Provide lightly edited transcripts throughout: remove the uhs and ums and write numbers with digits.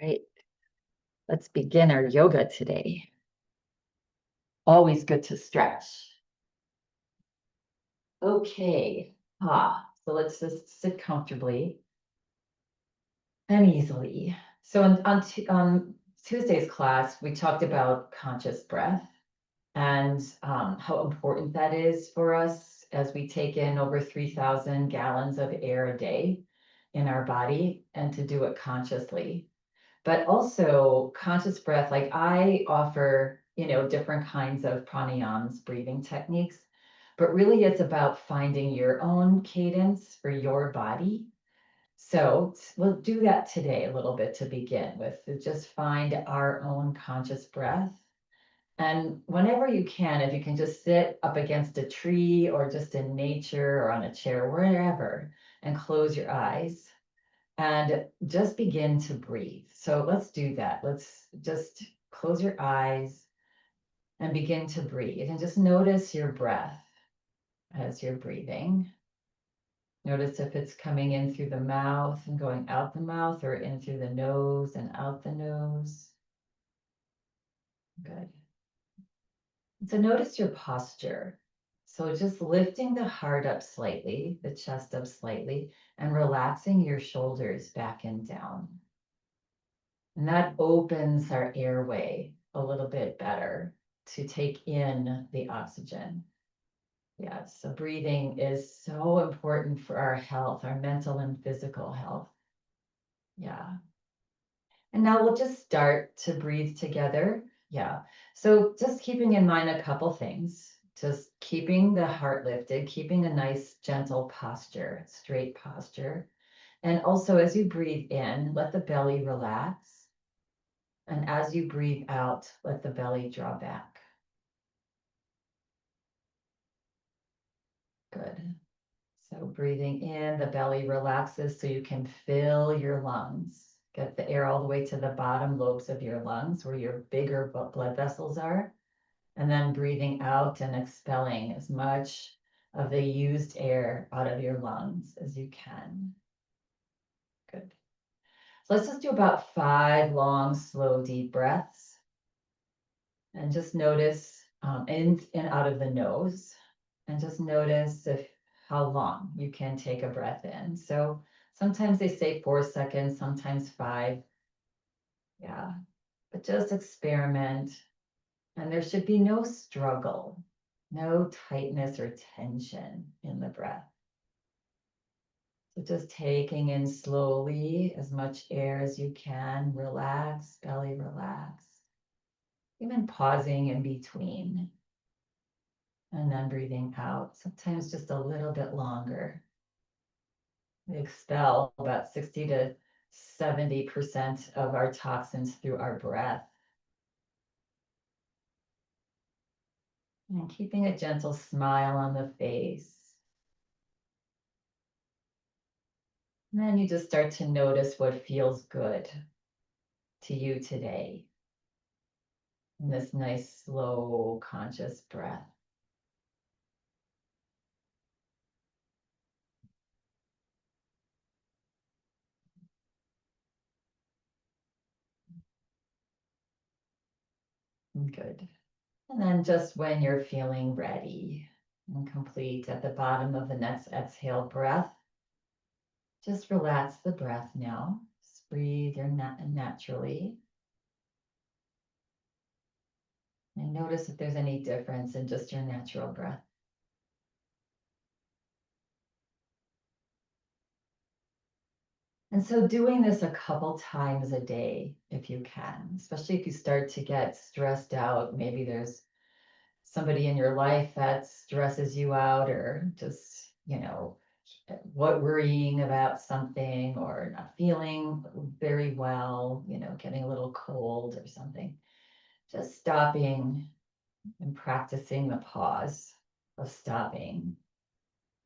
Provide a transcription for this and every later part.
Right. Let's begin our yoga today. Always good to stretch. Okay. So let's just sit comfortably and easily. So on Tuesday's class, we talked about conscious breath and how important that is for us as we take in over 3,000 gallons of air a day in our body and to do it consciously. But also conscious breath, like I offer, different kinds of pranayams, breathing techniques, but really it's about finding your own cadence for your body. So we'll do that today a little bit to begin with, to just find our own conscious breath. And whenever you can, if you can just sit up against a tree or just in nature or on a chair, wherever, and close your eyes and just begin to breathe. So let's do that. Let's just close your eyes and begin to breathe and just notice your breath as you're breathing. Notice if it's coming in through the mouth and going out the mouth or in through the nose and out the nose. Good. So notice your posture. So just lifting the heart up slightly, the chest up slightly, and relaxing your shoulders back and down. And that opens our airway a little bit better to take in the oxygen. Yeah, so breathing is so important for our health, our mental and physical health. Yeah. And now we'll just start to breathe together. Yeah. So just keeping in mind a couple things, just keeping the heart lifted, keeping a nice gentle posture, straight posture. And also as you breathe in, let the belly relax. And as you breathe out, let the belly draw back. Good. So breathing in, the belly relaxes so you can fill your lungs. Get the air all the way to the bottom lobes of your lungs where your bigger blood vessels are. And then breathing out and expelling as much of the used air out of your lungs as you can. Good. So let's just do about 5 long, slow, deep breaths. And just notice in and out of the nose. And just notice how long you can take a breath in. So sometimes they say 4 seconds, sometimes 5. Yeah, but just experiment. And there should be no struggle, no tightness or tension in the breath. So just taking in slowly as much air as you can. Relax, belly relax. Even pausing in between. And then breathing out, sometimes just a little bit longer. We expel about 60 to 70% of our toxins through our breath. And keeping a gentle smile on the face. And then you just start to notice what feels good to you today. In this nice, slow, conscious breath. Good. And then just when you're feeling ready and complete at the bottom of the next exhale breath, just relax the breath now. Just breathe naturally. And notice if there's any difference in just your natural breath. And so doing this a couple times a day, if you can, especially if you start to get stressed out, maybe there's somebody in your life that stresses you out or just, what worrying about something or not feeling very well, getting a little cold or something. Just stopping and practicing the pause of stopping.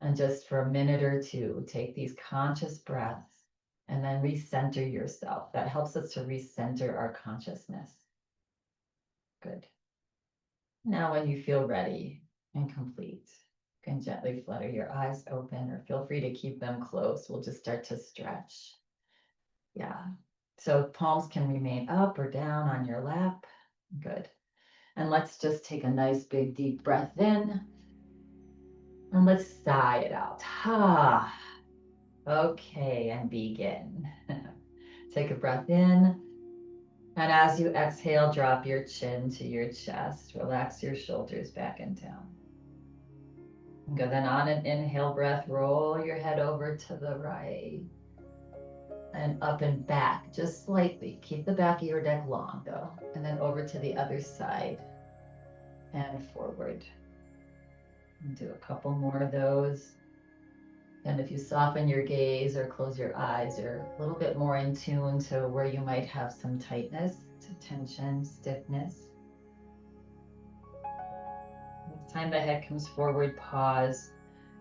And just for a minute or two, take these conscious breaths and then recenter yourself. That helps us to recenter our consciousness. Good. Now, when you feel ready and complete, you can gently flutter your eyes open or feel free to keep them closed. We'll just start to stretch. Yeah. So palms can remain up or down on your lap. Good. And let's just take a nice big deep breath in. And let's sigh it out. Ha. Okay, and begin. Take a breath in. And as you exhale, drop your chin to your chest. Relax your shoulders back and down. Good. Then on an inhale breath, roll your head over to the right. And up and back, just slightly. Keep the back of your neck long, though. And then over to the other side. And forward. And do a couple more of those. And if you soften your gaze or close your eyes, you're a little bit more in tune to where you might have some tightness, to tension, stiffness. Next time the head comes forward, pause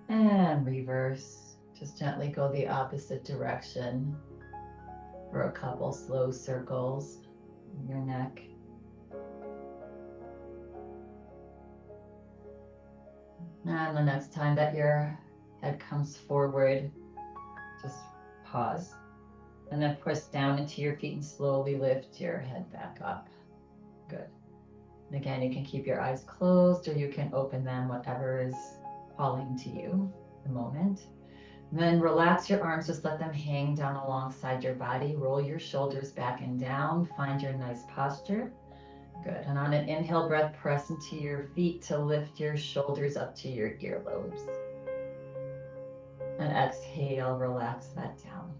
and reverse. Just gently go the opposite direction for a couple slow circles in your neck. And the next time that your head comes forward, just pause. And then press down into your feet and slowly lift your head back up. Good. And again, you can keep your eyes closed or you can open them, whatever is calling to you at the moment. And then relax your arms, just let them hang down alongside your body. Roll your shoulders back and down. Find your nice posture. Good. And on an inhale breath, press into your feet to lift your shoulders up to your earlobes. And exhale, relax that down.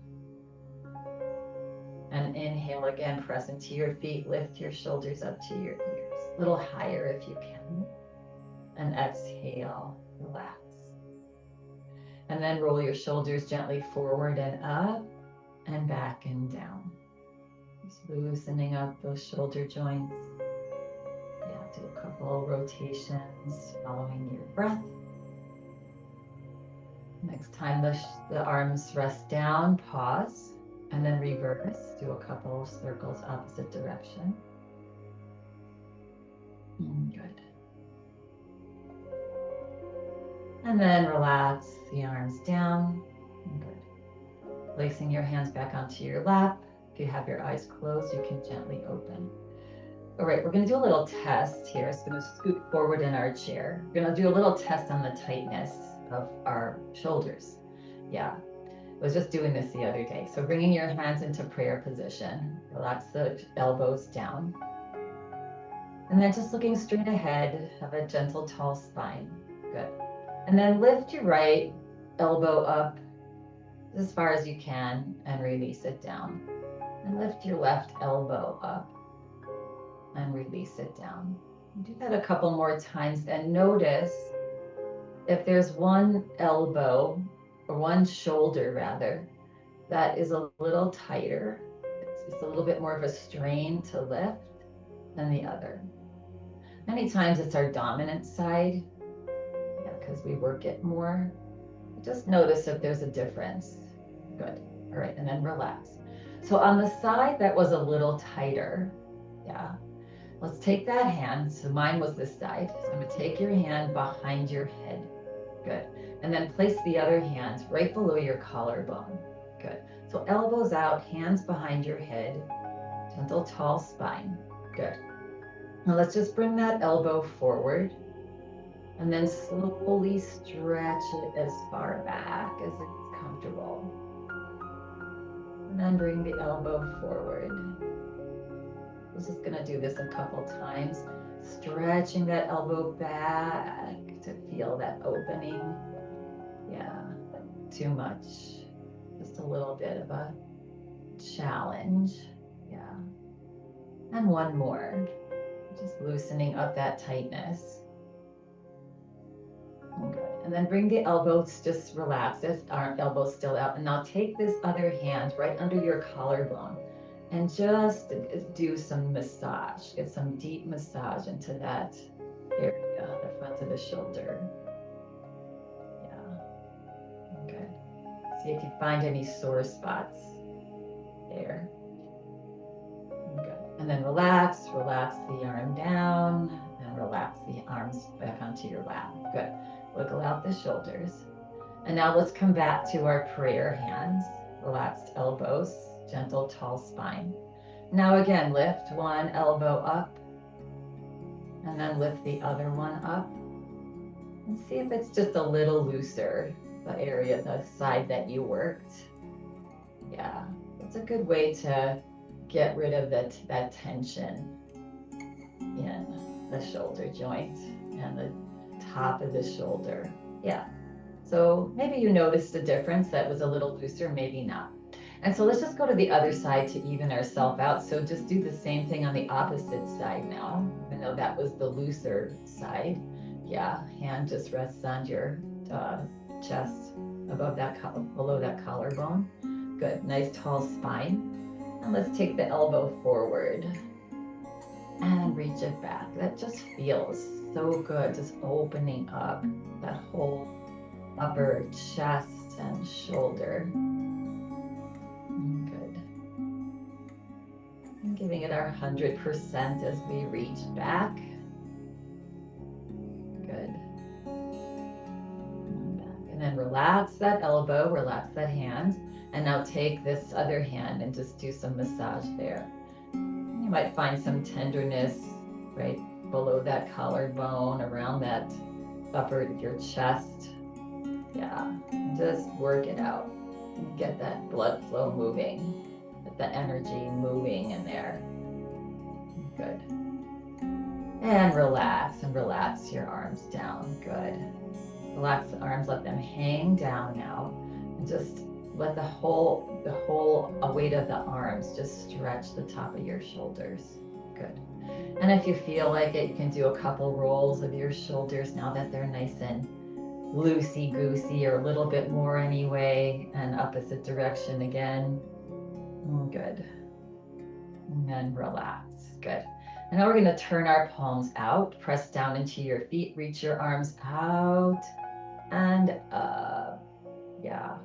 And inhale again, press into your feet, lift your shoulders up to your ears. A little higher if you can. And exhale, relax. And then roll your shoulders gently forward and up and back and down. Just loosening up those shoulder joints. Yeah, do a couple rotations following your breath. Next time the arms rest down, pause. And then reverse, do a couple circles opposite direction. Good. And then relax the arms down. Good. Placing your hands back onto your lap. If you have your eyes closed, you can gently open. All right, we're going to do a little test here. So I'm going to scoot forward in our chair. We're going to do a little test on the tightness of our shoulders. Yeah. I was just doing this the other day. So bringing your hands into prayer position, relax the elbows down. And then just looking straight ahead, have a gentle, tall spine. Good. And then lift your right elbow up as far as you can and release it down. And lift your left elbow up and release it down. Do that a couple more times and notice if there's one elbow or one shoulder rather, that is a little tighter. It's a little bit more of a strain to lift than the other. Many times it's our dominant side, because we work it more. Just notice if there's a difference. Good. All right, and then relax. So on the side that was a little tighter, yeah, let's take that hand. So mine was this side. So I'm gonna take your hand behind your head. Good. And then place the other hand right below your collarbone. Good. So elbows out, hands behind your head, gentle, tall spine. Good. Now let's just bring that elbow forward and then slowly stretch it as far back as it's comfortable. And then bring the elbow forward. We're just gonna do this a couple times, stretching that elbow back to feel that opening. Yeah, too much. Just a little bit of a challenge. Yeah. And one more. Just loosening up that tightness. Good. And then bring the elbows, just relax this, our elbows still out. And now take this other hand right under your collarbone and just do some massage. Get some deep massage into that area, the front of the shoulder. Yeah. Good. See if you find any sore spots there. Good. And then relax the arm down and relax the arms back onto your lap. Good. Wiggle out the shoulders. And now let's come back to our prayer hands. Relaxed elbows, gentle, tall spine. Now again, lift one elbow up and then lift the other one up and see if it's just a little looser, the area, the side that you worked. Yeah, it's a good way to get rid of that tension in the shoulder joint and the top of the shoulder. Yeah. So maybe you noticed a difference that was a little looser, maybe not. And so let's just go to the other side to even ourselves out. So just do the same thing on the opposite side now, even though that was the looser side. Yeah, hand just rests on your chest above that, below that collarbone. Good, nice tall spine. And let's take the elbow forward and reach it back. That just feels so good, just opening up that whole upper chest and shoulder. Good. And giving it our 100% as we reach back. Good. And back. And then relax that elbow, relax that hand. And now take this other hand and just do some massage there. You might find some tenderness right below that collarbone, around that upper, your chest. Yeah, just work it out. Get that blood flow moving, get the energy moving in there. Good. And relax your arms down. Good. Relax the arms, let them hang down now. And just let the whole weight of the arms just stretch the top of your shoulders. Good. And if you feel like it, you can do a couple rolls of your shoulders now that they're nice and loosey-goosey, or a little bit more anyway, and opposite direction again. Good. And then relax. Good. And now we're going to turn our palms out, press down into your feet, reach your arms out and up. Yeah.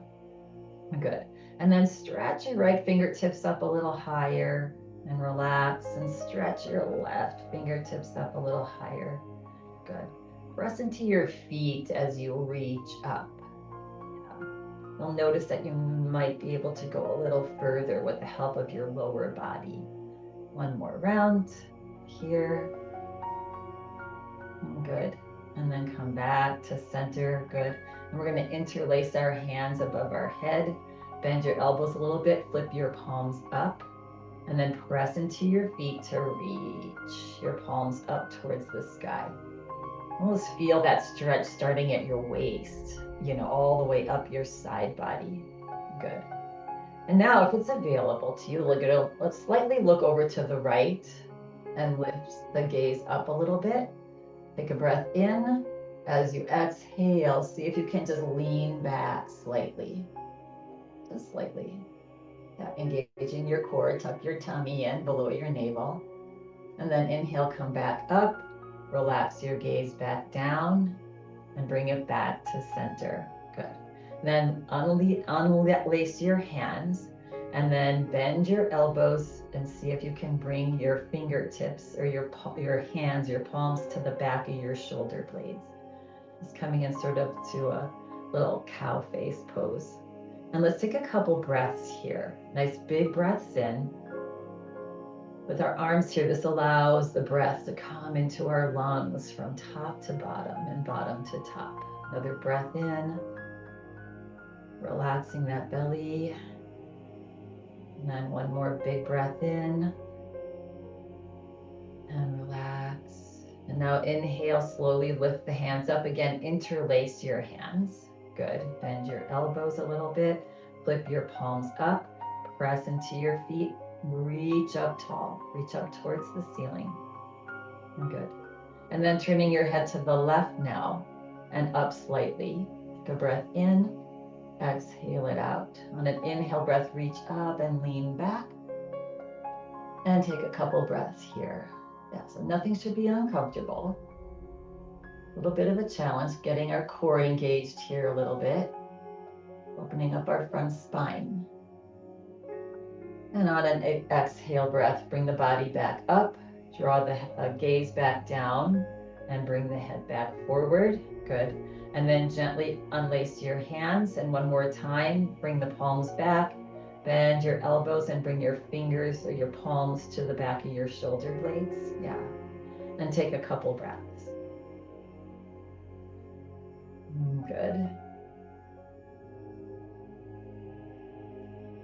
Good. And then stretch your right fingertips up a little higher and relax, and stretch your left fingertips up a little higher. Good. Press into your feet as you reach up. Yeah. You'll notice that you might be able to go a little further with the help of your lower body. One more round here. Good. And then come back to center. Good. And we're going to interlace our hands above our head. Bend your elbows a little bit. Flip your palms up. And then press into your feet to reach your palms up towards the sky. Almost feel that stretch starting at your waist, all the way up your side body. Good. And now if it's available to you, let's slightly look over to the right and lift the gaze up a little bit. Take a breath in. As you exhale, see if you can just lean back slightly. Just slightly. Yeah, engaging your core, tuck your tummy in below your navel. And then inhale, come back up. Relax your gaze back down and bring it back to center. Good. Then unlace your hands and then bend your elbows and see if you can bring your fingertips or your hands, your palms to the back of your shoulder blades. It's coming in sort of to a little cow face pose. And let's take a couple breaths here. Nice big breaths in. With our arms here, this allows the breath to come into our lungs from top to bottom and bottom to top. Another breath in, relaxing that belly. And then one more big breath in and relax. And now inhale, slowly lift the hands up again, interlace your hands. Good. Bend your elbows a little bit, flip your palms up, press into your feet. Reach up tall, reach up towards the ceiling. Good. And then turning your head to the left now and up slightly. Take a breath in, exhale it out. On an inhale breath, reach up and lean back. And take a couple breaths here. Yeah, so nothing should be uncomfortable. A little bit of a challenge, getting our core engaged here a little bit. Opening up our front spine. And on an exhale breath, bring the body back up, draw the gaze back down, and bring the head back forward. Good. And then gently unlace your hands. And one more time, bring the palms back Bend your elbows and bring your fingers or your palms to the back of your shoulder blades. Yeah. And take a couple breaths. Good.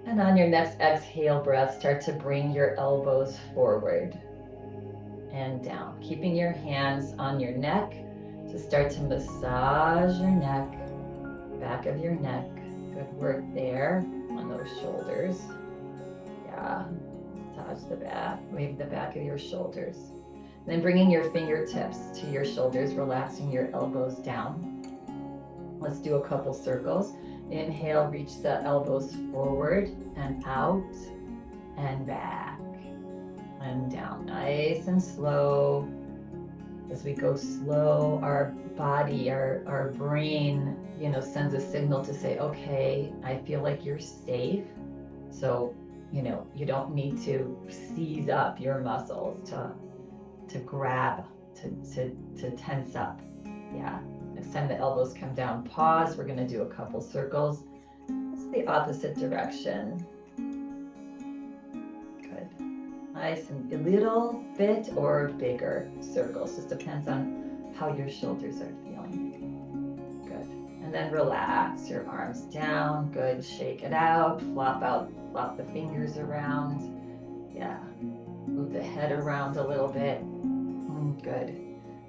And on your next exhale breath, start to bring your elbows forward and down, keeping your hands on your neck to start to massage your neck, back of your neck. Good work there on those shoulders. Yeah, massage the back, wave the back of your shoulders. Then bringing your fingertips to your shoulders, relaxing your elbows down. Let's do a couple circles. Inhale, reach the elbows forward and out and back and down. Nice and slow. As we go slow, our body, our brain, sends a signal to say, okay, I feel like you're safe. So, you don't need to seize up your muscles to grab, to tense up. Yeah. Next time the elbows come down, pause. We're going to do a couple circles. It's the opposite direction. Good. Nice and a little bit or bigger circles. Just depends on how your shoulders are feeling. Good. And then relax your arms down. Good. Shake it out. Flop the fingers around. Yeah. Move the head around a little bit. Good.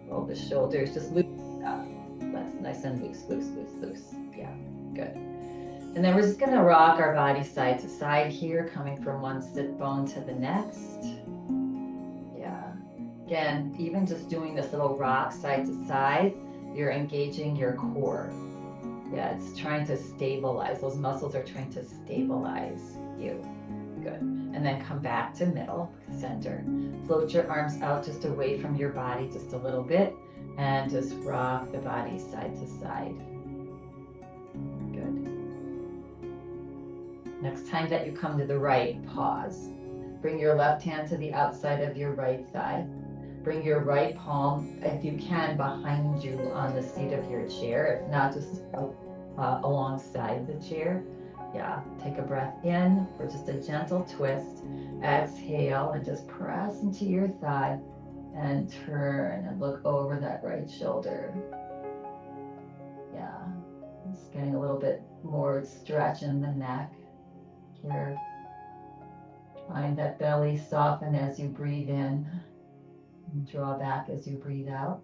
Roll the shoulders. Just loosen it up. That's nice and loose, loose, loose, loose. Yeah, good. And then we're just gonna rock our body side to side here, coming from one sit bone to the next. Yeah. Again, even just doing this little rock side to side, you're engaging your core. Yeah, it's trying to stabilize. Those muscles are trying to stabilize you. Good. And then come back to middle, center. Float your arms out just away from your body just a little bit and just rock the body side to side. Good. Next time that you come to the right, pause. Bring your left hand to the outside of your right thigh. Bring your right palm, if you can, behind you on the seat of your chair. If not, just alongside the chair. Yeah, take a breath in for just a gentle twist. Exhale and just press into your thigh and turn and look over that right shoulder. Yeah, just getting a little bit more stretch in the neck here. Find that belly soften as you breathe in and draw back as you breathe out.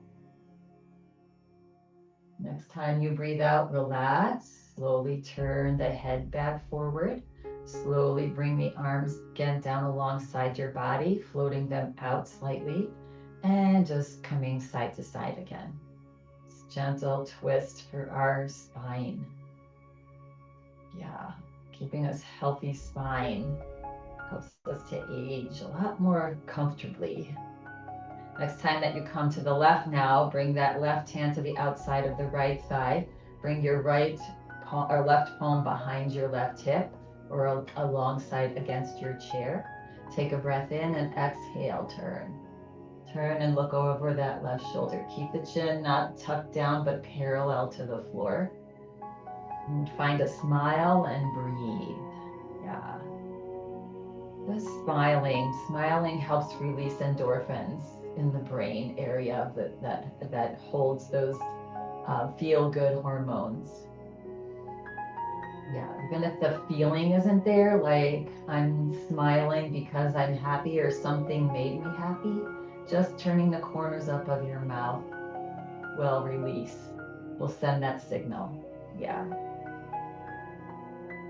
Next time you breathe out, relax. Slowly turn the head back forward. Slowly bring the arms again down alongside your body, floating them out slightly, and just coming side to side again. Gentle twist for our spine. Yeah, keeping us healthy spine helps us to age a lot more comfortably. Next time that you come to the left now, bring that left hand to the outside of the right thigh. Bring your right palm or left palm behind your left hip or alongside against your chair. Take a breath in and exhale, turn. Turn and look over that left shoulder. Keep the chin not tucked down, but parallel to the floor. And find a smile and breathe. Yeah. Just smiling. Smiling helps release endorphins in the brain area that holds those feel-good hormones. Yeah, even if the feeling isn't there, like I'm smiling because I'm happy or something made me happy, just turning the corners up of your mouth will release, will send that signal. Yeah.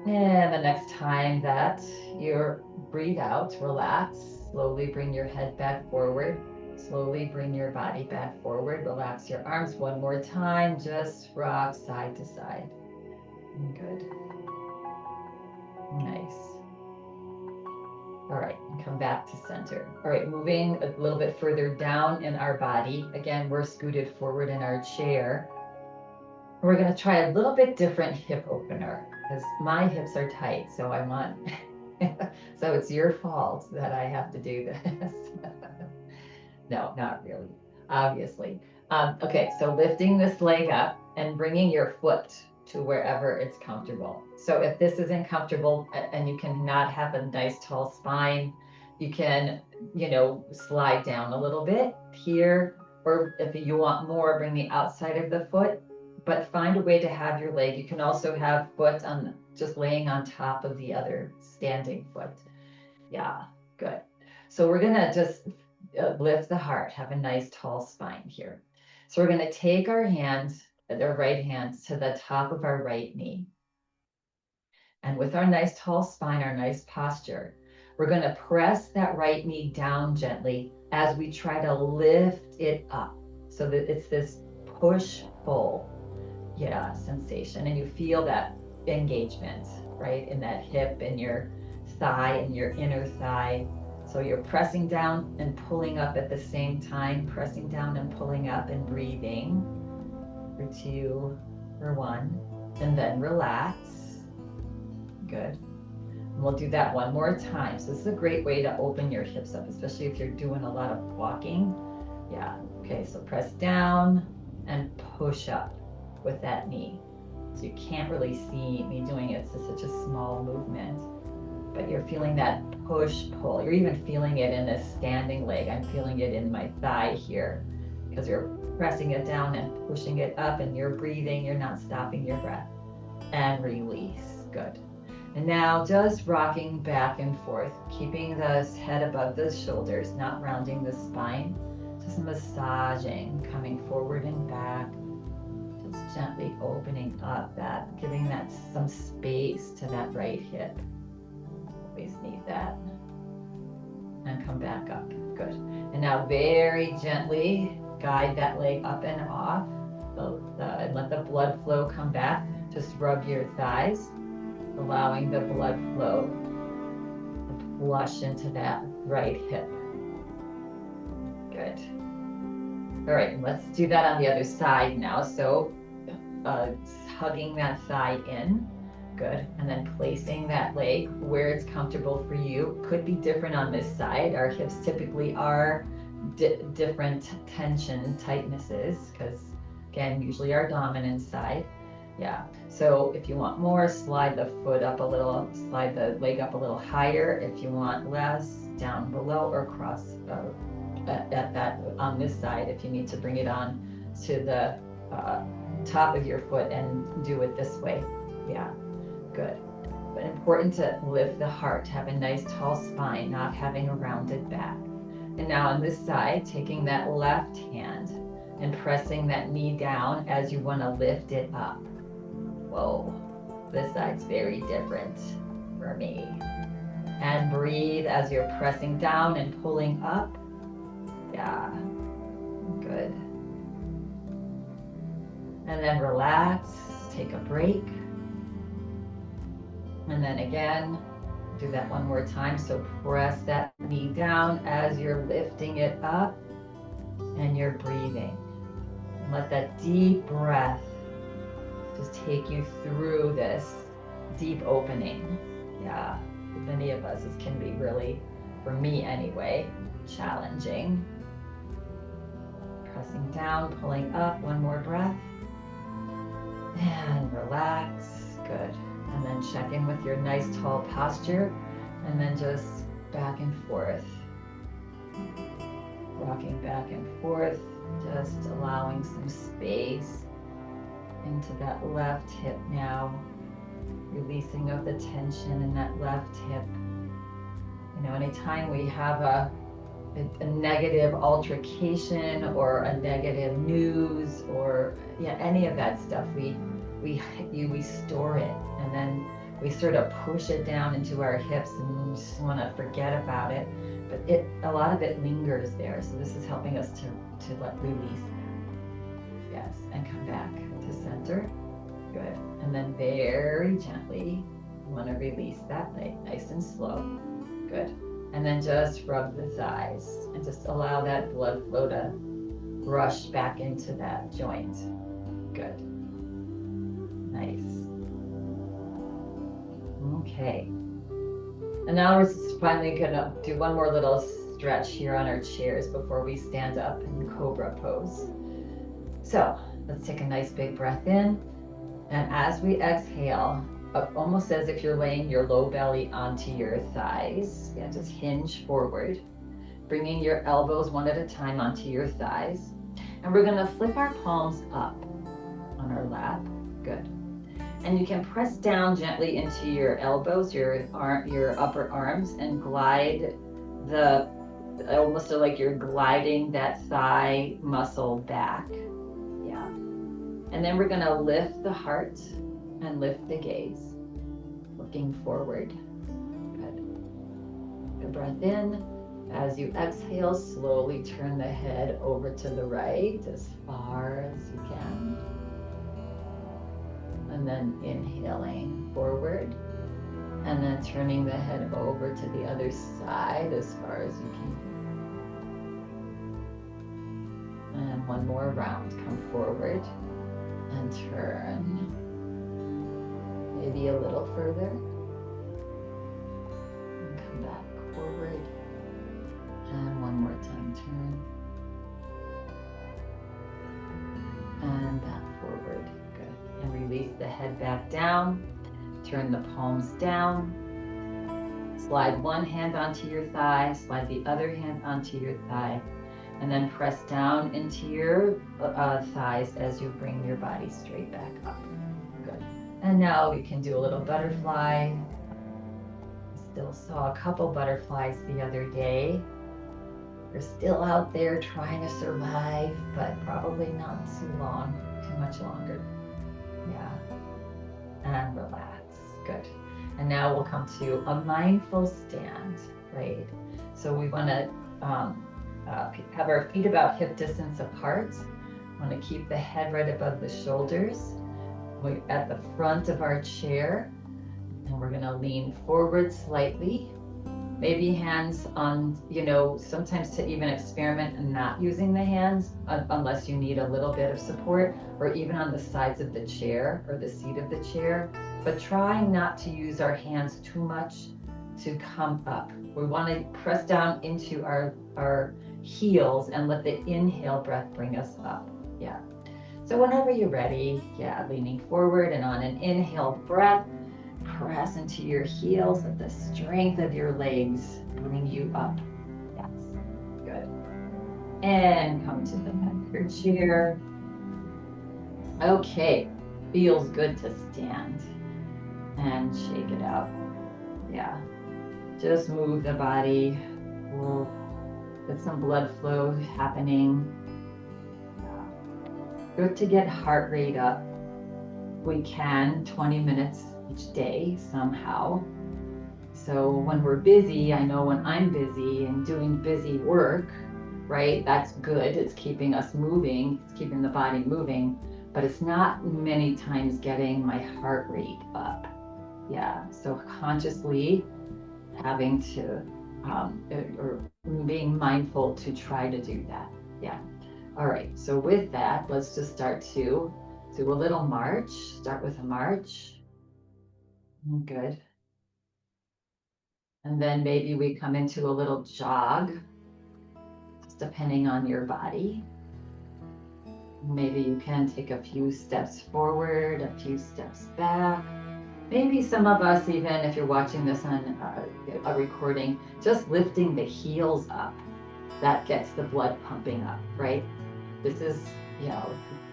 And the next time that you breathe out, relax, slowly bring your head back forward. Slowly bring your body back forward. Relax your arms one more time. Just rock side to side. Good. Nice. All right, come back to center. All right, moving a little bit further down in our body. Again, we're scooted forward in our chair. We're going to try a little bit different hip opener because my hips are tight. So I want, so it's your fault that I have to do this. No, not really, obviously. Okay, so lifting this leg up and bringing your foot to wherever it's comfortable. So if this isn't comfortable and you cannot have a nice tall spine, you can, slide down a little bit here, or if you want more, bring the outside of the foot, but find a way to have your leg. You can also have foot on just laying on top of the other standing foot. Yeah, good. So we're gonna just lift the heart, have a nice tall spine here. So we're gonna take our hands, their right hands, to the top of our right knee. And with our nice tall spine, our nice posture, we're gonna press that right knee down gently as we try to lift it up. So that it's this push-pull, sensation. And you feel that engagement, right, in that hip and your thigh and your inner thigh. So you're pressing down and pulling up at the same time, pressing down and pulling up and breathing for 2, for 1, and then relax. Good. And we'll do that one more time. So this is a great way to open your hips up, especially if you're doing a lot of walking. Yeah. Okay, so press down and push up with that knee. So you can't really see me doing it. It's just such a small movement, but you're feeling that push pull. You're even feeling it in this standing leg. I'm feeling it in my thigh here because you're pressing it down and pushing it up, and you're breathing. You're not stopping your breath. And release. Good. And now just rocking back and forth, keeping the head above the shoulders, not rounding the spine, just massaging, coming forward and back, just gently opening up that, giving that some space to that right hip. Always need that. And come back up. Good. And now very gently guide that leg up and off, and let the blood flow come back. Just rub your thighs, allowing the blood flow to flush into that right hip. Good. All right, let's do that on the other side now. So hugging that thigh in. Good. And then placing that leg where it's comfortable for you. Could be different on this side. Our hips typically are different tension tightnesses because, again, usually our dominant side. Yeah. So if you want more, slide the foot up a little, slide the leg up a little higher. If you want less, down below or cross at that on this side. If you need to bring it on to the top of your foot and do it this way. Yeah. Good. But important to lift the heart, have a nice tall spine, not having a rounded back. And now on this side, taking that left hand and pressing that knee down as you want to lift it up. Whoa, this side's very different for me. And breathe as you're pressing down and pulling up. Yeah, good. And then relax, take a break. And then again, do that one more time. So press that knee down as you're lifting it up and you're breathing. And let that deep breath just take you through this deep opening. Yeah, for many of us, this can be really, for me anyway, challenging. Pressing down, pulling up, one more breath. And relax, good. And then check in with your nice tall posture, and then just back and forth. Rocking back and forth, just allowing some space into that left hip now. Releasing of the tension in that left hip. You know, anytime we have a negative altercation or a negative news or any of that stuff, we store it, and then we sort of push it down into our hips and just want to forget about it. But a lot of it lingers there. So this is helping us to let release that. Yes, and come back to center. Good. And then very gently, you want to release that leg, nice and slow. Good. And then just rub the thighs and just allow that blood flow to rush back into that joint. Good. Nice. Okay. And now we're finally gonna do one more little stretch here on our chairs before we stand up in Cobra pose. So let's take a nice big breath in And as we exhale, almost as if you're laying your low belly onto your thighs. Yeah, just hinge forward, bringing your elbows one at a time onto your thighs. And we're gonna flip our palms up on our lap. Good. And you can press down gently into your elbows, your upper arms, and glide almost like you're gliding that thigh muscle back. Yeah. And then we're gonna lift the heart and lift the gaze, looking forward. Good. Good breath in. As you exhale, slowly turn the head over to the right as far as you can. And then inhaling forward. And then turning the head over to the other side as far as you can. And one more round. Come forward and turn. Maybe a little further. And come back forward. And one more time, turn. And back forward. Good. And release the head back down. Turn the palms down. Slide one hand onto your thigh. Slide the other hand onto your thigh. And then press down into your thighs as you bring your body straight back up. Good. And now we can do a little butterfly. Still saw a couple butterflies the other day. They're still out there trying to survive, but probably not too much longer. Yeah. And relax. Good. And now we'll come to a mindful stand, right? So we want to have our feet about hip distance apart. Want to keep the head right above the shoulders. We're at the front of our chair, and we're going to lean forward slightly. Maybe hands on, sometimes to even experiment and not using the hands unless you need a little bit of support, or even on the sides of the chair or the seat of the chair. But try not to use our hands too much to come up. We want to press down into our heels and let the inhale breath bring us up. Yeah. So whenever you're ready, leaning forward, and on an inhale breath, press into your heels. Let the strength of your legs bring you up. Yes, good. And come to the back of your chair. Okay, feels good to stand and shake it out. Yeah, just move the body. Get some blood flow happening. Good to get heart rate up. We can 20 minutes each day somehow. So when we're busy, I know when I'm busy and doing busy work, right, that's good. It's keeping us moving, it's keeping the body moving, but it's not many times getting my heart rate up. Yeah, so consciously having to, or being mindful to try to do that. Yeah. All right, so with that, let's just start to do a little march. Start with a march. Good. And then maybe we come into a little jog, just depending on your body. Maybe you can take a few steps forward, a few steps back. Maybe some of us, even if you're watching this on a recording, just lifting the heels up, that gets the blood pumping up, right? This is,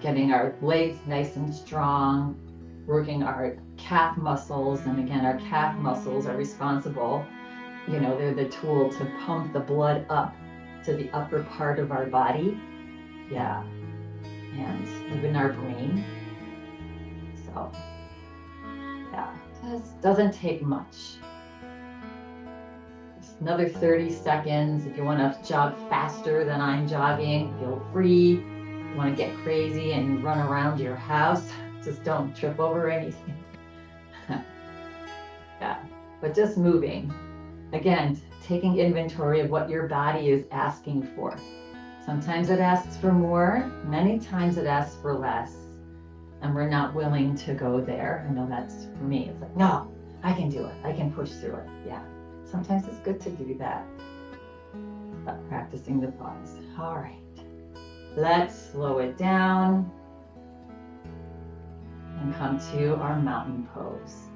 getting our legs nice and strong, working our calf muscles. And again, our calf muscles are responsible, they're the tool to pump the blood up to the upper part of our body. Yeah. And even our brain. So, yeah, just doesn't take much. Just another 30 seconds. If you want to jog faster than I'm jogging, feel free. If you want to get crazy and run around your house, just don't trip over anything. Yeah, but just moving. Again, taking inventory of what your body is asking for. Sometimes it asks for more, many times it asks for less, and we're not willing to go there. I know that's for me. It's like, no, I can do it. I can push through it. Yeah, sometimes it's good to do that. But practicing the pause. All right, let's slow it down. and come to our mountain pose.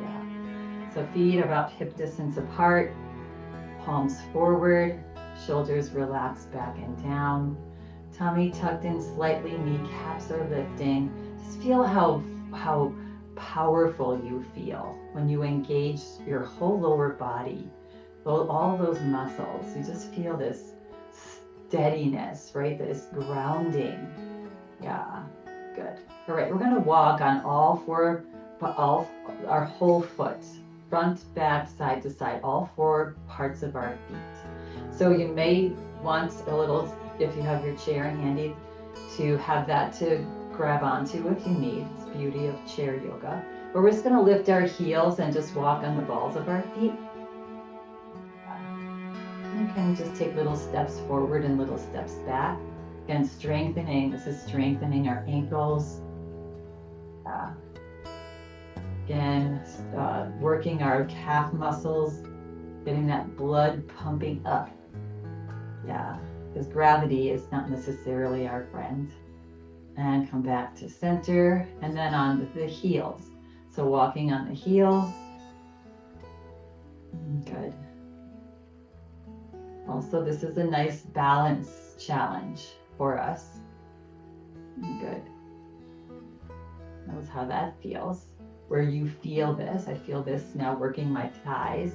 Yeah. So feet about hip distance apart, palms forward, shoulders relaxed back and down, tummy tucked in slightly, kneecaps are lifting. Just feel how powerful you feel when you engage your whole lower body, all those muscles. You just feel this steadiness, right? This grounding. Yeah, good. All right, we're gonna walk on all our whole foot, front, back, side to side, all four parts of our feet. So you may want a little, if you have your chair handy, to have that to grab onto if you need. It's the beauty of chair yoga. But we're just gonna lift our heels and just walk on the balls of our feet. You can just take little steps forward and little steps back. Again, strengthening, this is strengthening our ankles. Again, working our calf muscles, getting that blood pumping up. Yeah, because gravity is not necessarily our friend. And come back to center, and then on the heels. So walking on the heels. Good. Also, this is a nice balance challenge for us. Good. Notice how that feels. Where you feel this. I feel this now working my thighs.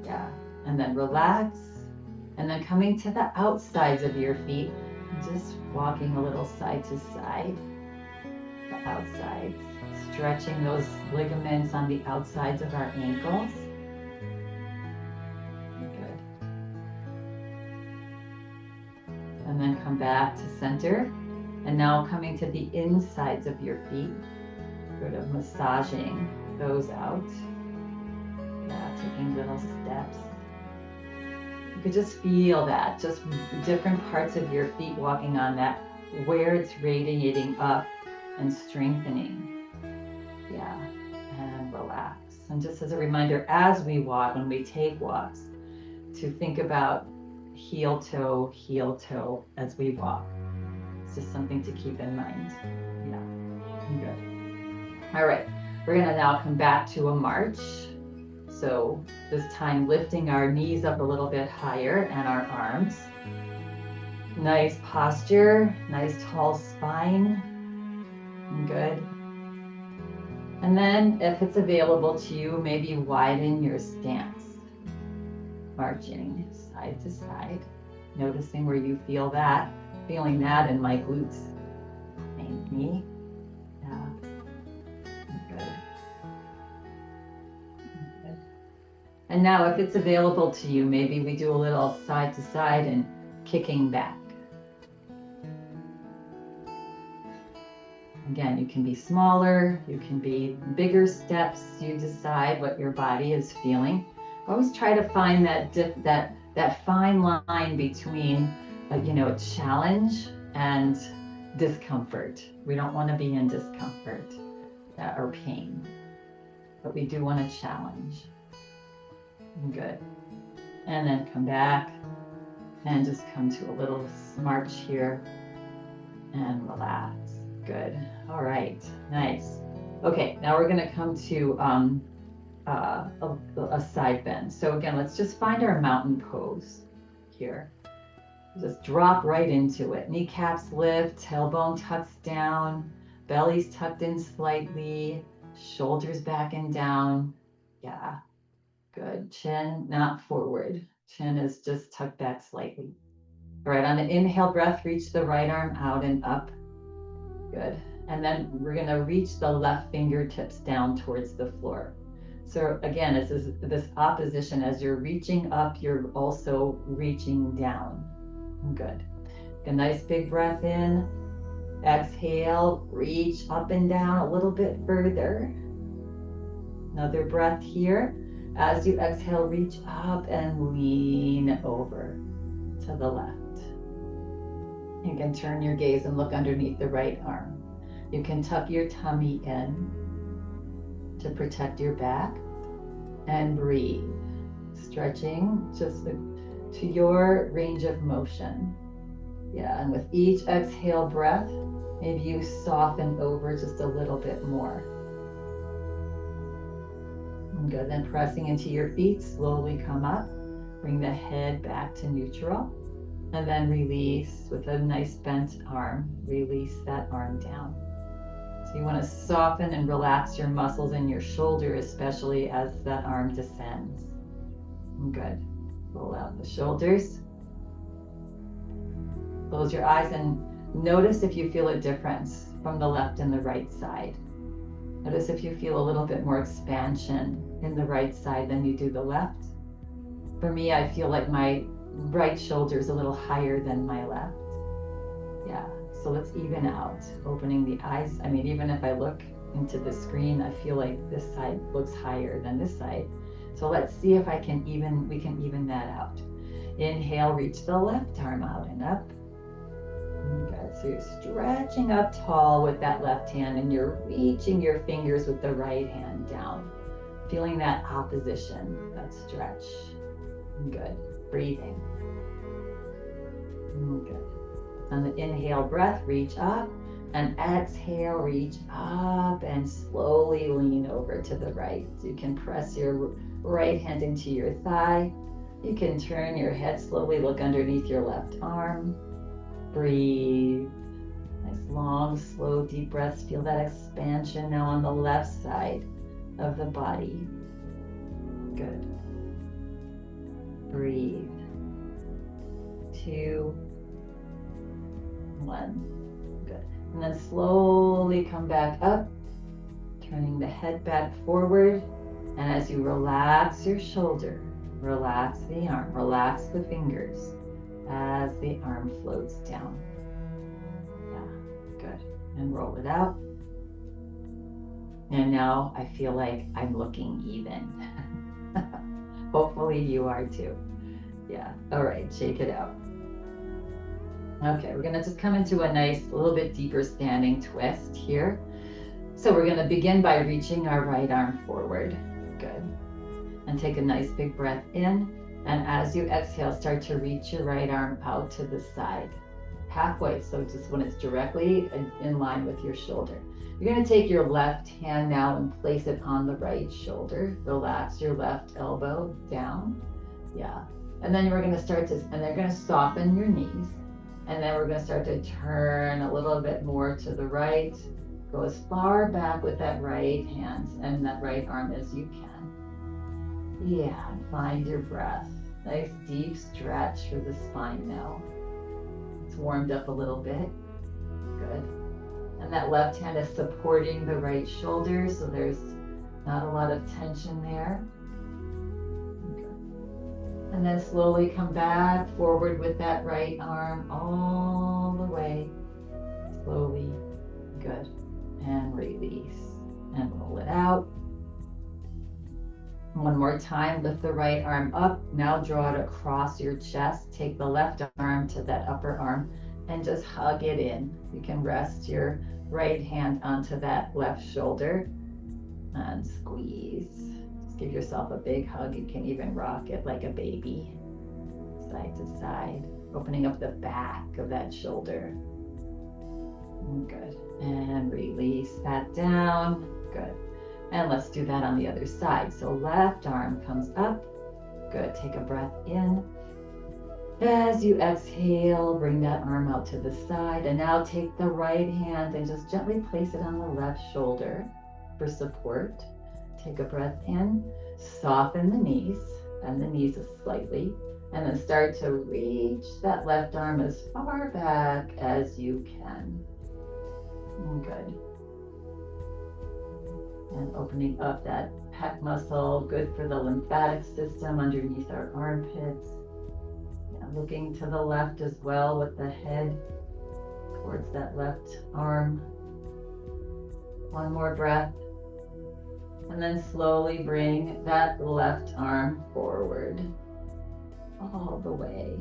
Yeah. And then relax. And then coming to the outsides of your feet. Just walking a little side to side. The outsides. Stretching those ligaments on the outsides of our ankles. And then come back to center. And now coming to the insides of your feet, sort of massaging those out. Yeah, taking little steps. You could just feel that, just different parts of your feet walking on that, where it's radiating up and strengthening. Yeah, and relax. And just as a reminder, as we walk, when we take walks, to think about heel toe as we walk. It's just something to keep in mind. Yeah, good. All right, we're gonna now come back to a march. So this time lifting our knees up a little bit higher and our arms. Nice posture, nice tall spine. Good. And then if it's available to you, maybe widen your stance. Marching side to side, noticing where you feel that, feeling that in my glutes. Thank me. Yeah. Good. Good. And now if it's available to you, maybe we do a little side to side and kicking back. Again, you can be smaller, you can be bigger steps. You decide what your body is feeling. Always try to find that fine line between, challenge and discomfort. We don't want to be in discomfort or pain, but we do want to challenge. Good. And then come back and just come to a little march here and relax. Good. All right. Nice. Okay. Now we're going to come to a side bend. So again, let's just find our mountain pose here. Just drop right into it. Kneecaps lift, tailbone tucks down, belly's tucked in slightly, shoulders back and down. Yeah, good. Chin not forward. Chin is just tucked back slightly. All right, on the inhale breath, reach the right arm out and up. Good. And then we're going to reach the left fingertips down towards the floor. So again, this is this opposition. As you're reaching up, you're also reaching down. Good. A nice big breath in. Exhale, reach up and down a little bit further. Another breath here. As you exhale, reach up and lean over to the left. You can turn your gaze and look underneath the right arm. You can tuck your tummy in to protect your back and breathe, stretching just to your range of motion. Yeah, and with each exhale breath, Maybe you soften over just a little bit more. Good, then pressing into your feet, slowly come up. Bring the head back to neutral. And then release with a nice bent arm. Release that arm down. So you want to soften and relax your muscles in your shoulder, especially as that arm descends. Good. Roll out the shoulders. Close your eyes and notice if you feel a difference from the left and the right side. Notice if you feel a little bit more expansion in the right side than you do the left. For me, I feel like my right shoulder is a little higher than my left. Yeah, so let's even out. Opening the eyes. I mean, even if I look into the screen, I feel like this side looks higher than this side. So let's see if we can even that out. Inhale, reach the left arm out and up. Good, so you're stretching up tall with that left hand and you're reaching your fingers with the right hand down. Feeling that opposition, that stretch. Good, breathing. Good. On the inhale breath, reach up, and exhale, reach up and slowly lean over to the right. So you can press your right hand into your thigh. You can turn your head slowly, look underneath your left arm. Breathe. Nice long, slow, deep breaths. Feel that expansion now on the left side of the body. Good. Breathe. 2, 1. Good. And then slowly come back up, turning the head back forward. And as you relax your shoulder, relax the arm, relax the fingers as the arm floats down. Yeah, good. And roll it out. And now I feel like I'm looking even. Hopefully you are too. Yeah, all right, shake it out. Okay, we're gonna just come into a nice, a little bit deeper standing twist here. So we're gonna begin by reaching our right arm forward. Good. And take a nice big breath in. And as you exhale, start to reach your right arm out to the side, halfway. So just when it's directly in line with your shoulder. You're gonna take your left hand now and place it on the right shoulder. Relax your left elbow down. Yeah. And then we're gonna they're gonna soften your knees. And then we're gonna start to turn a little bit more to the right. Go as far back with that right hand and that right arm as you can. Yeah, and find your breath. Nice deep stretch for the spine now. It's warmed up a little bit. Good. And that left hand is supporting the right shoulder, so there's not a lot of tension there. Okay. And then slowly come back forward with that right arm all the way. Slowly. Good. And release. And roll it out. One more time, lift the right arm up. Now draw it across your chest. Take the left arm to that upper arm and just hug it in. You can rest your right hand onto that left shoulder and squeeze. Just give yourself a big hug. You can even rock it like a baby, side to side, opening up the back of that shoulder. Good. And release that down. Good. And let's do that on the other side. So left arm comes up. Good, take a breath in. As you exhale, bring that arm out to the side. And now take the right hand and just gently place it on the left shoulder for support. Take a breath in, soften the knees, bend the knees slightly, and then start to reach that left arm as far back as you can. Good. And opening up that pec muscle, good for the lymphatic system underneath our armpits. And looking to the left as well with the head towards that left arm. One more breath. And then slowly bring that left arm forward all the way.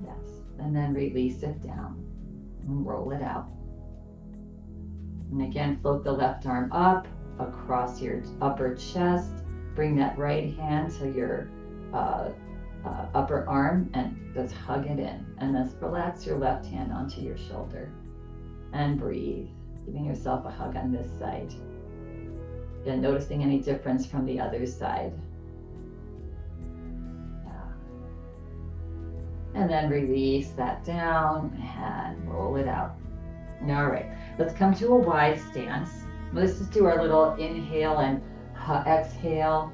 Yes, and then release it down and roll it out. And again, float the left arm up across your upper chest. Bring that right hand to your upper arm and just hug it in. And then relax your left hand onto your shoulder and breathe, giving yourself a hug on this side. Again, noticing any difference from the other side. Yeah. And then release that down and roll it out. All right, let's come to a wide stance. Let's just do our little inhale and exhale.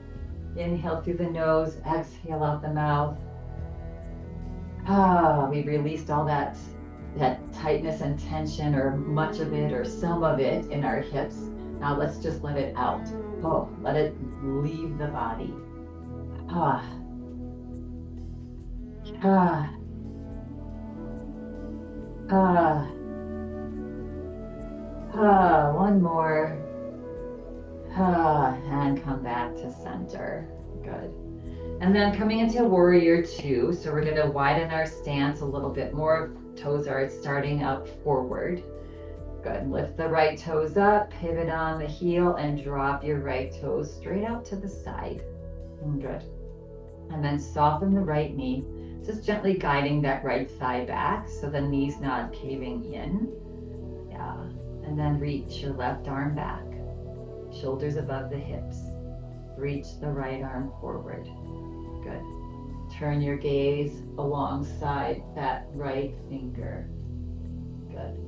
Inhale through the nose, exhale out the mouth. We've released all that tightness and tension, or much of it or some of it in our hips. Now let's just let it out. Let it leave the body. One more. And come back to center. Good. And then coming into warrior two. So we're going to widen our stance a little bit more. Toes are starting up forward. Good. Lift the right toes up, pivot on the heel, and drop your right toes straight out to the side. Good. And then soften the right knee, just gently guiding that right thigh back so the knee's not caving in. Yeah. And then reach your left arm back, shoulders above the hips. Reach the right arm forward. Good. Turn your gaze alongside that right finger. Good.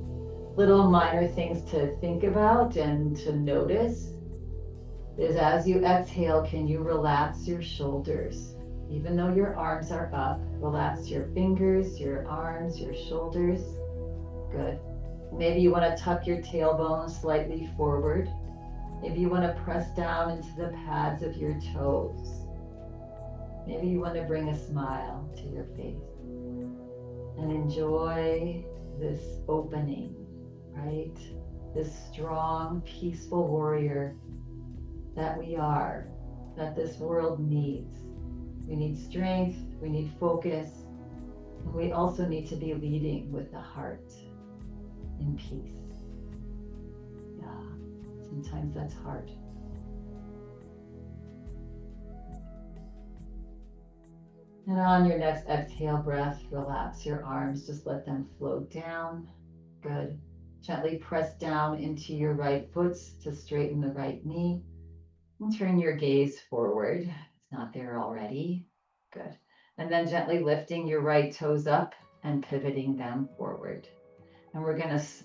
Little minor things to think about and to notice is, as you exhale, can you relax your shoulders? Even though your arms are up, relax your fingers, your arms, your shoulders. Good. Maybe you want to tuck your tailbone slightly forward. Maybe you want to press down into the pads of your toes. Maybe you want to bring a smile to your face and enjoy this opening, right? This strong, peaceful warrior that we are, that this world needs. We need strength, we need focus. We also need to be leading with the heart in peace. Sometimes that's hard. And on your next exhale breath, relax your arms. Just let them float down. Good. Gently press down into your right foot to straighten the right knee. And turn your gaze forward. It's not there already. Good. And then gently lifting your right toes up and pivoting them forward. And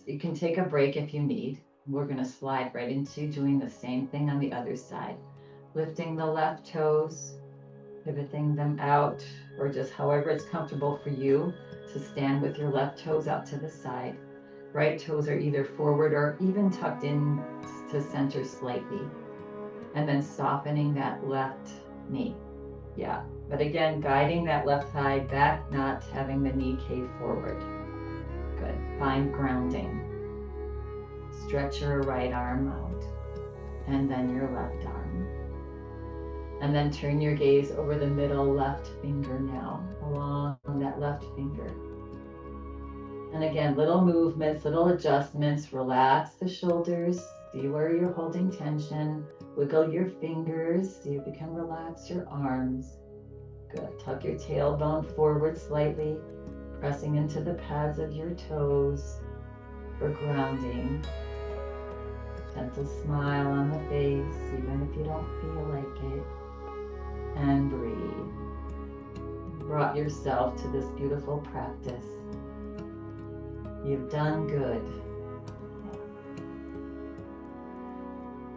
you can take a break if you need. We're going to slide right into doing the same thing on the other side. Lifting the left toes, pivoting them out, or just however it's comfortable for you to stand with your left toes out to the side. Right toes are either forward or even tucked in to center slightly. And then softening that left knee. Yeah, but again, guiding that left thigh back, not having the knee cave forward. Good. Find grounding. Stretch your right arm out, and then your left arm. And then turn your gaze over the middle left finger now, along that left finger. And again, little movements, little adjustments. Relax the shoulders. See where you're holding tension. Wiggle your fingers. See if you can relax your arms. Good. Tuck your tailbone forward slightly, pressing into the pads of your toes for grounding. Gentle smile on the face, even if you don't feel like it. And breathe. You brought yourself to this beautiful practice. You've done good.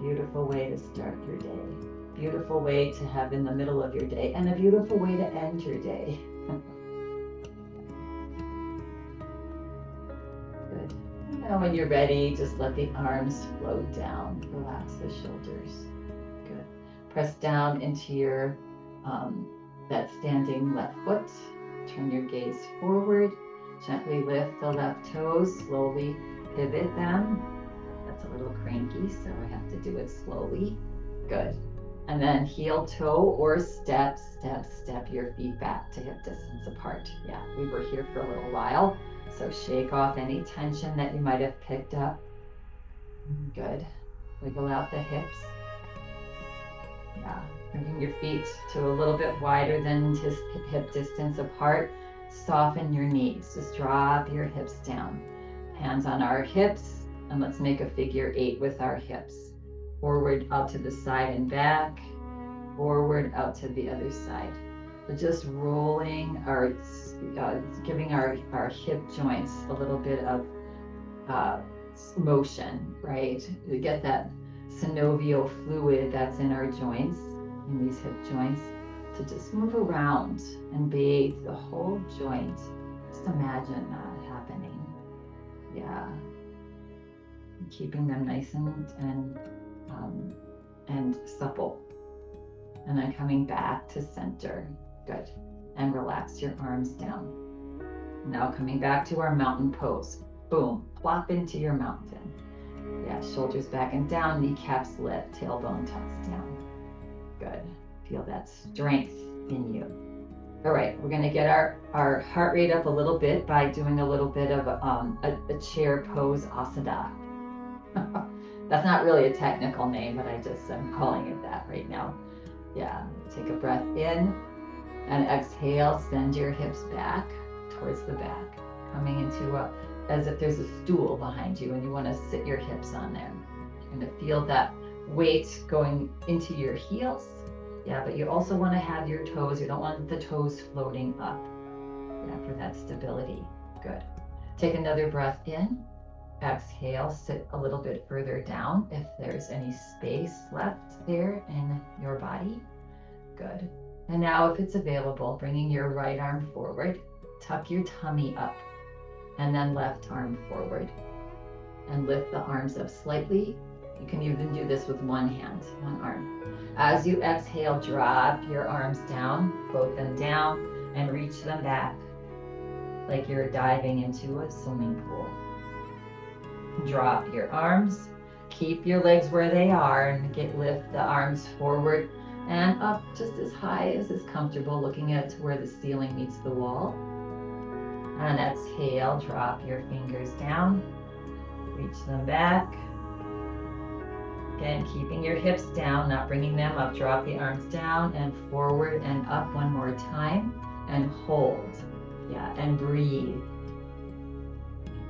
Beautiful way to start your day. Beautiful way to have in the middle of your day, and a beautiful way to end your day. Good. Now when you're ready, just let the arms float down. Relax the shoulders. Good. Press down into your that standing left foot. Turn your gaze forward. Gently lift the left toes. Slowly pivot them. That's a little cranky, so I have to do it slowly. Good. And then heel toe or step your feet back to hip distance apart. Yeah, we were here for a little while. So shake off any tension that you might have picked up. Good. Wiggle out the hips. Yeah. Bringing your feet to a little bit wider than hip distance apart. Soften your knees. Just drop your hips down. Hands on our hips, and let's make a figure 8 with our hips. Forward, out to the side and back. Forward, out to the other side. But just rolling our, giving our hip joints a little bit of motion, right? We get that synovial fluid that's in our joints, in these hip joints, to just move around and bathe the whole joint. Just imagine that happening. Yeah. Keeping them nice and supple. And then coming back to center. Good. And relax your arms down. Now coming back to our mountain pose. Boom. Plop into your mountain. Yeah, shoulders back and down, kneecaps lift, tailbone tucks down. Good. Feel that strength in you. All right, we're gonna get our heart rate up a little bit by doing a little bit of a chair pose asana. That's not really a technical name, but I'm calling it that right now. Yeah, take a breath in and exhale, send your hips back towards the back, coming into as if there's a stool behind you and you want to sit your hips on there. You're going to feel that weight going into your heels. Yeah, but you also want to have your toes, you don't want the toes floating up. Yeah, for that stability. Good. Take another breath in. Exhale, sit a little bit further down if there's any space left there in your body. Good. And now if it's available, bringing your right arm forward, tuck your tummy up, and then left arm forward. And lift the arms up slightly. You can even do this with one hand, one arm. As you exhale, drop your arms down, float them down, and reach them back like you're diving into a swimming pool. Drop your arms, keep your legs where they are, and lift the arms forward and up just as high as is comfortable, looking at where the ceiling meets the wall. And exhale, drop your fingers down, reach them back. Again, keeping your hips down, not bringing them up. Drop the arms down and forward and up one more time, and hold. Yeah, and breathe.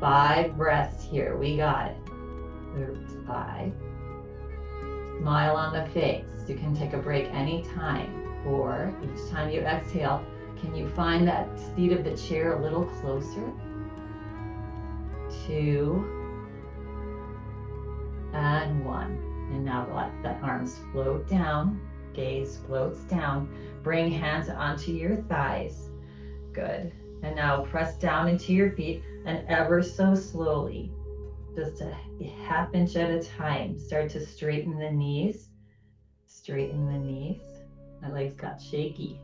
5 breaths here. We got it. 5. Smile on the face. You can take a break anytime. 4. Each time you exhale, can you find that seat of the chair a little closer? 2. And 1. And now let the arms float down. Gaze floats down. Bring hands onto your thighs. Good. And now press down into your feet, and ever so slowly, just a half inch at a time, start to straighten the knees. Straighten the knees. My legs got shaky.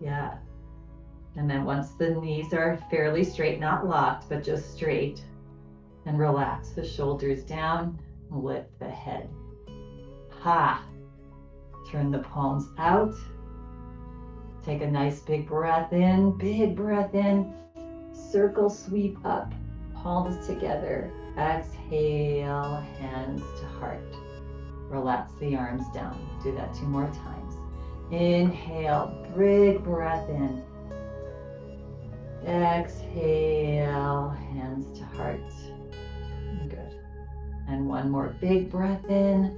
Yeah. And then once the knees are fairly straight, not locked, but just straight, and relax the shoulders down, lift the head. Ha! Turn the palms out. Take a nice big breath in, circle sweep up, palms together. Exhale, hands to heart. Relax the arms down. Do that 2 more times. Inhale, big breath in. Exhale, hands to heart. Good. And 1 more big breath in.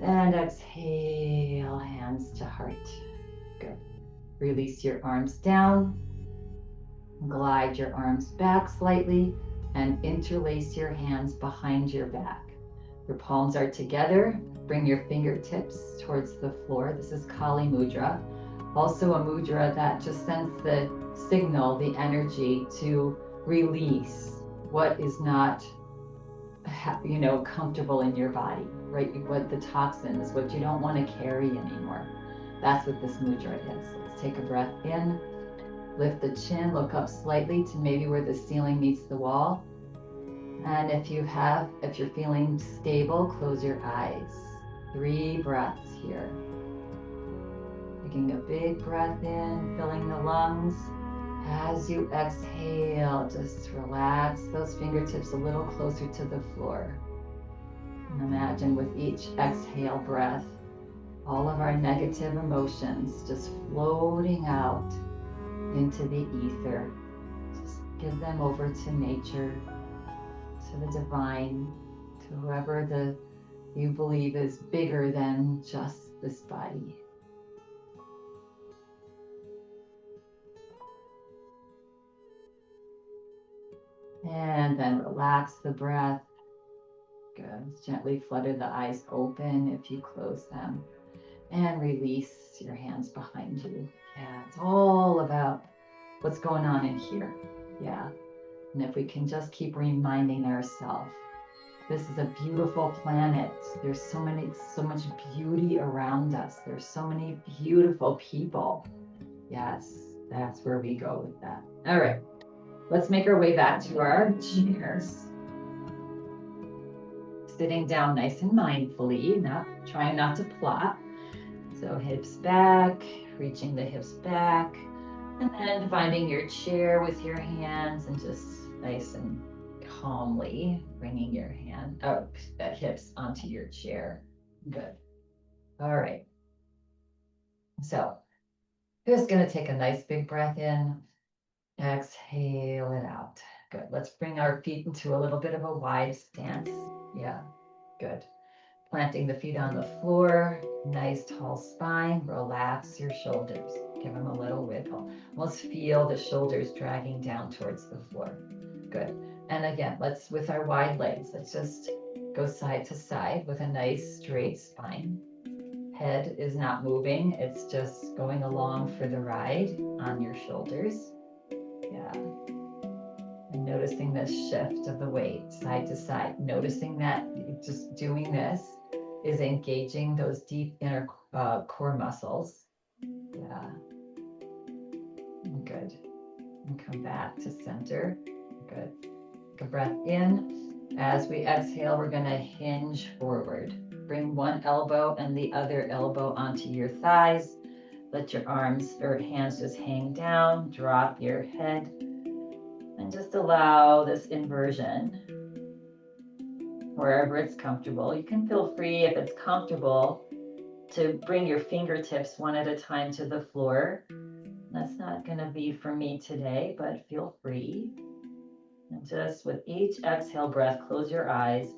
And exhale, hands to heart. Good. Release your arms down. Glide your arms back slightly and interlace your hands behind your back. Your palms are together. Bring your fingertips towards the floor. This is Kali Mudra. Also a mudra that just sends the signal, the energy to release what is not comfortable in your body, right? What the toxins, what you don't want to carry anymore. That's what this mudra is. Let's take a breath in, lift the chin, look up slightly to maybe where the ceiling meets the wall. And if you're feeling stable, close your eyes. 3 breaths here. Taking a big breath in, filling the lungs. As you exhale, just relax those fingertips a little closer to the floor. And imagine with each exhale breath, all of our negative emotions just floating out into the ether. Just give them over to nature, to the divine, to whoever you believe is bigger than just this body. And then relax the breath. Good. Gently flutter the eyes open if you close them. And release your hands behind you. Yeah, it's all about what's going on in here. Yeah. And if we can just keep reminding ourselves, this is a beautiful planet. There's so much beauty around us. There's so many beautiful people. Yes, that's where we go with that. All right, let's make our way back to our chairs. Sitting down nice and mindfully, trying not to plop. So hips back, reaching the hips back, and then finding your chair with your hands and just nice and calmly bringing your hips onto your chair. Good. All right. So just going to take a nice big breath in, exhale it out. Good. Let's bring our feet into a little bit of a wide stance. Yeah, good. Planting the feet on the floor, nice tall spine, relax your shoulders. Give them a little wiggle. Let's feel the shoulders dragging down towards the floor. Good. And again, with our wide legs, let's just go side to side with a nice straight spine. Head is not moving, it's just going along for the ride on your shoulders. Yeah. And noticing this shift of the weight side to side, noticing that just doing this is engaging those deep inner core muscles. Yeah. Good. And come back to center. Good. Take a breath in. As we exhale, we're going to hinge forward. Bring one elbow and the other elbow onto your thighs. Let your arms or hands just hang down. Drop your head. And just allow this inversion wherever it's comfortable. You can feel free, if it's comfortable, to bring your fingertips one at a time to the floor. That's not going to be for me today, but feel free. And just with each exhale breath, close your eyes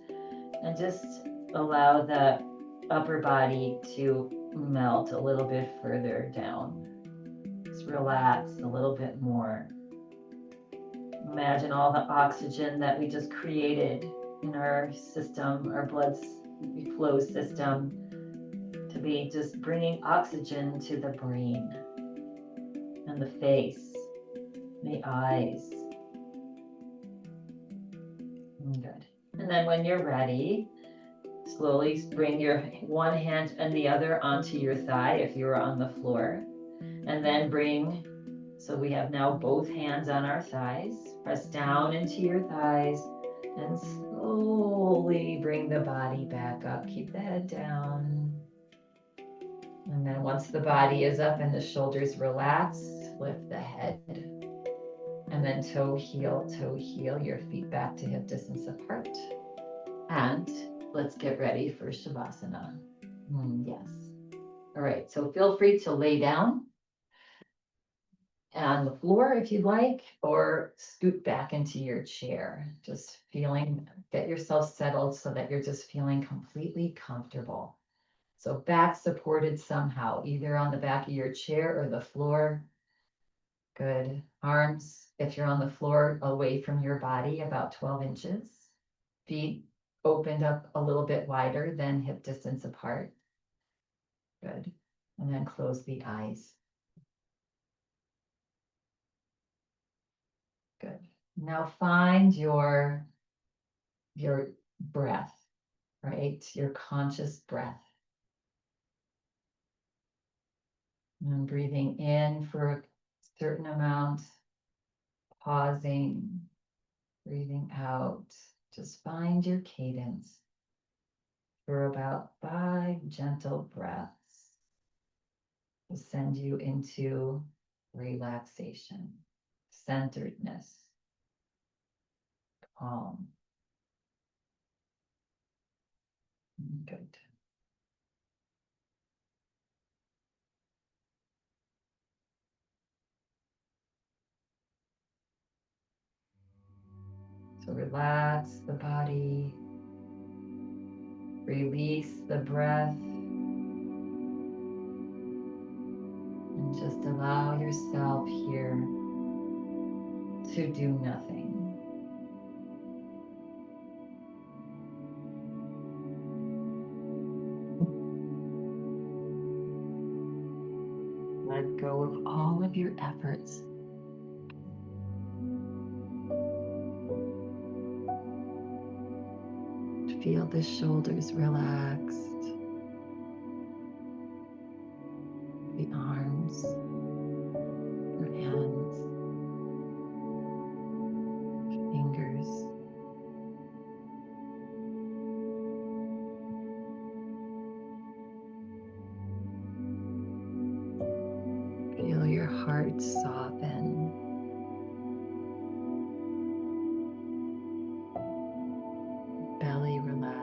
and just allow the upper body to melt a little bit further down. Just relax a little bit more. Imagine all the oxygen that we just created in our system, our blood flow system, to be just bringing oxygen to the brain and the face, the eyes. Good. And then when you're ready, slowly bring your one hand and the other onto your thigh if you're on the floor. And then so we have now both hands on our thighs. Press down into your thighs and slowly bring the body back up. Keep the head down. And then once the body is up and the shoulders relax, lift the head. And then toe heel, your feet back to hip distance apart. And let's get ready for Shavasana. Yes. All right, so feel free to lay down on the floor if you'd like, or scoot back into your chair. Just get yourself settled so that you're just feeling completely comfortable. So back supported somehow, either on the back of your chair or the floor. Good. Arms, if you're on the floor, away from your body, about 12 inches. Feet opened up a little bit wider than hip distance apart. Good. And then close the eyes. Good. Now find your breath, right? Your conscious breath. And breathing in for a certain amount, pausing, breathing out. Just find your cadence for about 5 gentle breaths to send you into relaxation, centeredness, calm. Good. So relax the body, release the breath, and just allow yourself here to do nothing. Let go of all of your efforts. Feel the shoulders relaxed, the arms, your hands, fingers. Feel your heart soften. Belly relax.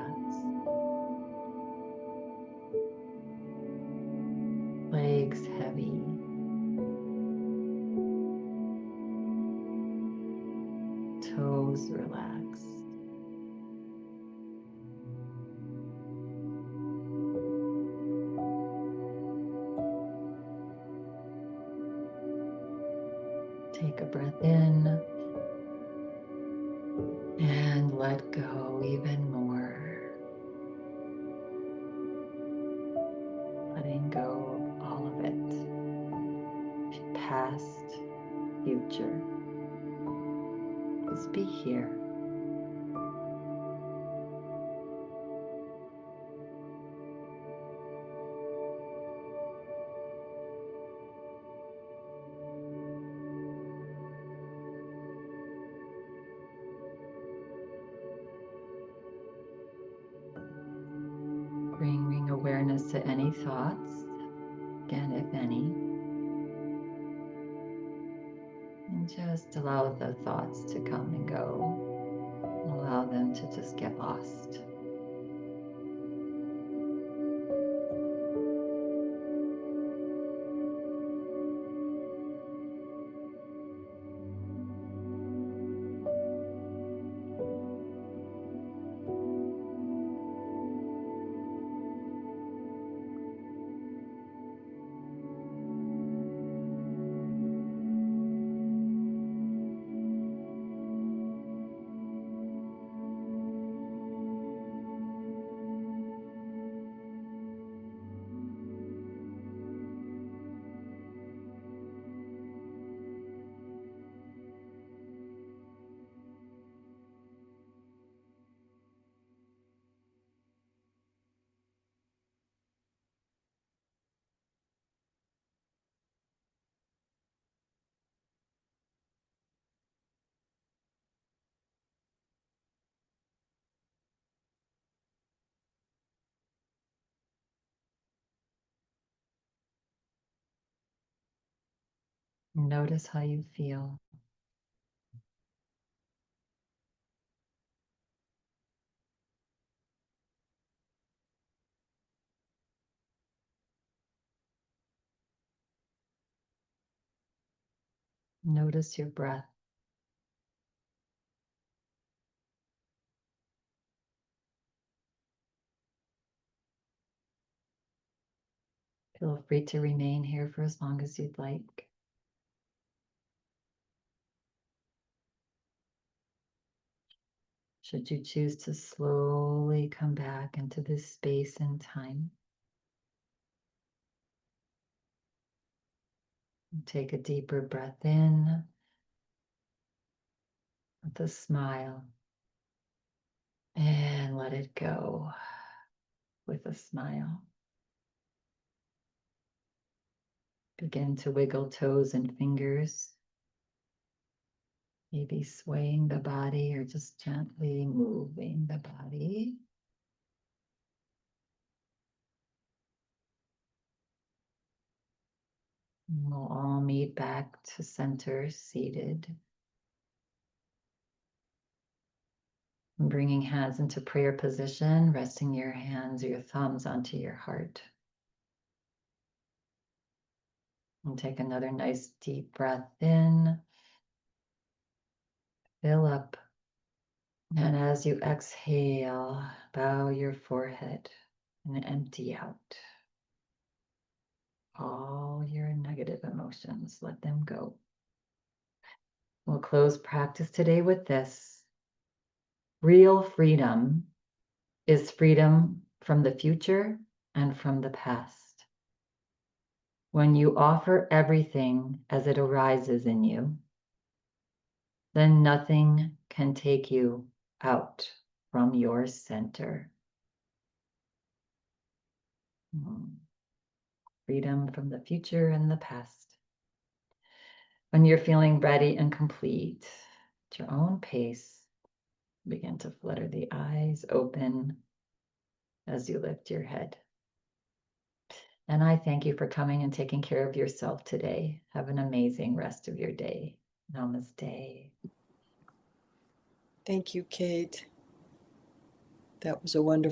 Legs heavy. Toes relaxed. Take a breath in and let go even more. Letting go of all of it. Past, future. Just be here. Bringing awareness to any thoughts, again, if any. And just allow the thoughts to come and go. Allow them to just get lost. Notice how you feel. Notice your breath. Feel free to remain here for as long as you'd like. Should you choose to slowly come back into this space and time, take a deeper breath in with a smile and let it go with a smile. Begin to wiggle toes and fingers, maybe swaying the body or just gently moving the body. And we'll all meet back to center, seated. And bringing hands into prayer position, resting your hands or your thumbs onto your heart. And take another nice deep breath in. Fill up. And as you exhale, bow your forehead and empty out all your negative emotions. Let them go. We'll close practice today with this. Real freedom is freedom from the future and from the past. When you offer everything as it arises in you, then nothing can take you out from your center. Freedom from the future and the past. When you're feeling ready and complete, at your own pace, begin to flutter the eyes open as you lift your head. And I thank you for coming and taking care of yourself today. Have an amazing rest of your day. Namaste. Thank you, Kate. That was a wonderful